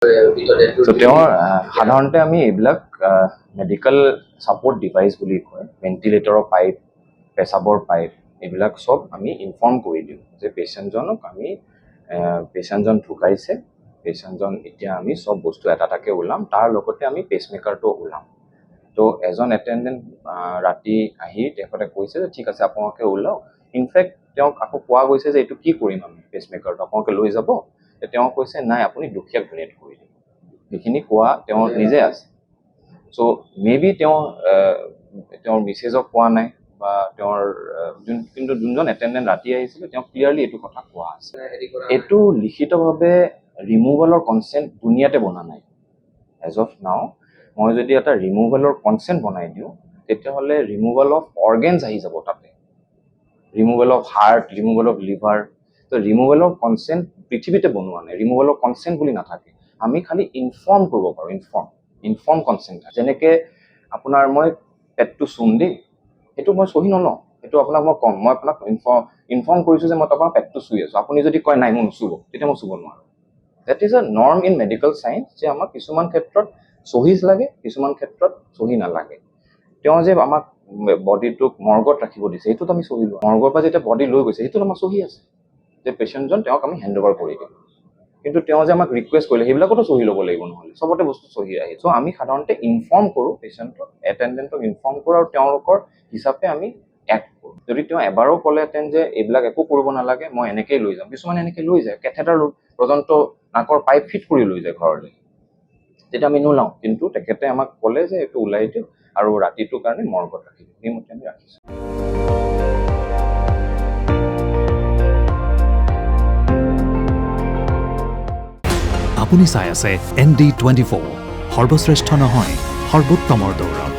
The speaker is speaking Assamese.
চ' তেওঁৰ সাধাৰণতে আমি এইবিলাক মেডিকেল ছাপৰ্ট ডিভাইচ বুলি কয়, ভেণ্টিলেটৰৰ পাইপ, পেচাবৰ পাইপ, এইবিলাক চব আমি ইনফৰ্ম কৰি দিওঁ যে পেচেণ্টজনক আমি পেচেণ্টজন ঢুকাইছে, পেচেণ্টজন এতিয়া আমি চব বস্তু এটা এটাকৈ ওলাম, তাৰ লগতে আমি পেচমেকাৰটো ওলাম। তো এজন এটেণ্ডেণ্ট ৰাতি আহি তেখেতে কৈছে যে ঠিক আছে আপোনালোকে ওলাওক। ইনফেক্ট তেওঁক আকৌ কোৱা গৈছে যে এইটো কি কৰিম আমি পেচমেকাৰটো আপোনালোকে লৈ যাব। তেওঁ কৈছে নাই আপুনি দুখীয়াক ডনেট কৰি দিম, সেইখিনি কোৱা তেওঁ নিজে আছে। চ' মে বি তেওঁৰ মিছেজক কোৱা নাই বা তেওঁৰ কিন্তু যোনজন এটেণ্ডেণ্ট ৰাতি আহিছিলে তেওঁ ক্লিয়াৰলি এইটো কথা কোৱা আছে। এইটো লিখিতভাৱে ৰিমুভেলৰ কনচেণ্ট দুনিয়াতে বনা নাই। এজ অফ নাও মই যদি এটা ৰিমুভেলৰ কনচেণ্ট বনাই দিওঁ তেতিয়াহ'লে ৰিমুভেল অফ অৰ্গেনছ আহি যাব তাতে, removal of heart, removal of liver. তো ৰিমুভেলৰ কনচেণ্ট পৃথিৱীতে বনোৱা নাই, ৰিমুভেলৰ কনচেণ্ট বুলি নাথাকে। আমি খালি ইনফৰ্ম কৰিব পাৰোঁ, ইনফৰ্ম কনচেণ্ট। যেনেকৈ আপোনাৰ মই পেটটো চুম দেই, সেইটো মই চহী নলওঁ, সেইটো আপোনাক মই ক'ম, মই আপোনাক ইনফৰ্ম কৰিছোঁ যে মই আপোনাৰ পেটটো চুই আছোঁ। আপুনি যদি কয় নাই মই নুচুব, তেতিয়া মই চুব নোৱাৰোঁ। That is a norm in medical science যে আমাক কিছুমান ক্ষেত্ৰত চহী লাগে, কিছুমান ক্ষেত্ৰত চহী নালাগে। তেওঁ যে আমাক বডিটোক মৰ্গত ৰাখিব দিছে সেইটোত আমি চহী লোৱা, মৰ্গৰ পৰা যেতিয়া বডি লৈ গৈছে সেইটোত আমাৰ চহী আছে যে পেচেণ্টজন তেওঁক আমি হেণ্ড অভাৰ কৰি দিম। কিন্তু তেওঁ যে আমাক ৰিকুৱেষ্ট কৰিলে সেইবিলাকতো চহী ল'ব লাগিব, নহ'লে চবতে বস্তু চহী আহে। চ' আমি সাধাৰণতে ইনফৰ্ম কৰোঁ পেচেণ্টক, এটেণ্ডেণ্টক ইনফৰ্ম কৰোঁ আৰু তেওঁলোকৰ হিচাপে আমি এক্ট কৰোঁ। যদি তেওঁ এবাৰো ক'লেহেঁতেন যে এইবিলাক একো কৰিব নালাগে মই এনেকেই লৈ যাম, কিছুমানে এনেকৈ লৈ যায়, কেথেটাৰ পৰ্যন্ত নাকৰ পাইপ ফিট কৰি লৈ যায় ঘৰলৈ, তেতিয়া আমি নোলাওঁ। কিন্তু তেখেতে আমাক ক'লে যে এইটো ওলাই দিওঁ আৰু ৰাতিটোৰ কাৰণে মৰ্গত ৰাখি দিওঁ, সেইমতে আমি ৰাখিছোঁ। আপুনি চাই আছে ND24, সৰ্বশ্ৰেষ্ঠ নহয় সৰ্বোত্তমৰ দৌৰত।